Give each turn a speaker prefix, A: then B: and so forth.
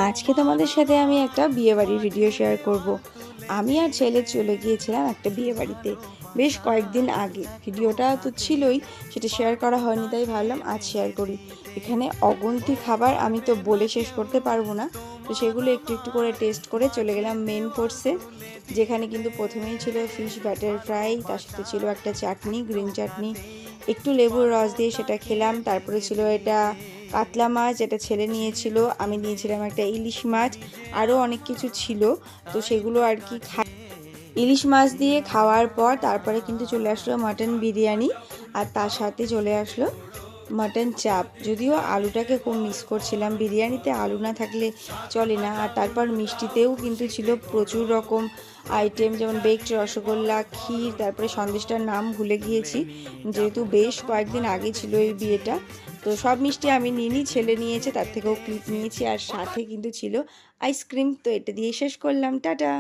A: আজকে তোমাদের সাথে আমি একটা বিয়েবাড়ির ভিডিও শেয়ার করব। আমি আর ছেলে চলে গিয়েছিলাম একটা বিয়েবাড়িতে বেশ কয়েকদিন আগে। ভিডিওটা তো ছিলই, সেটা শেয়ার করা হয়নি, তাই ভাবলাম আজ শেয়ার করি। এখানে অগুন্তি খাবার, আমি তো বলে শেষ করতে পারবো না, তো সেগুলো একটু একটু করে টেস্ট করে চলে গেলাম মেন কোর্সে, যেখানে কিন্তু প্রথমেই ছিল ফিশ ব্যাটার ফ্রাই, তার সাথে ছিল একটা চাটনি, গ্রিন চাটনি, একটু লেবুর রস দিয়ে সেটা খেলাম। তারপরে ছিল এটা কাতলা মাছ, এটা ছেলে নিয়েছিল, আমি নিয়েছিলাম একটা ইলিশ মাছ, আরও অনেক কিছু ছিল। তো সেগুলো আর কি ইলিশ মাছ দিয়ে খাওয়ার পর তারপরে কিন্তু চলে আসলো মাটন বিরিয়ানি, আর তার সাথে চলে আসলো মাটন চাপ। যদিও আলুটাকে খুব মিস করছিলাম, বিরিয়ানিতে আলু না থাকলে চলে না। আর তারপর মিষ্টিতেও কিন্তু ছিল প্রচুর রকম আইটেম, যেমন বেকড রসগোল্লা, ক্ষীর, তারপরে সন্দেশটার নাম ভুলে গিয়েছি, যেহেতু বেশ কয়েকদিন আগে ছিল এই বিয়েটা। তো সব মিষ্টি আমি নিইনি, ছেলে নিয়েছে, তার থেকেও ক্লিপ নিয়েছি, আর সাথে কিন্তু ছিল আইসক্রিম। তো এটা দিয়ে শেষ করলাম, টাটা।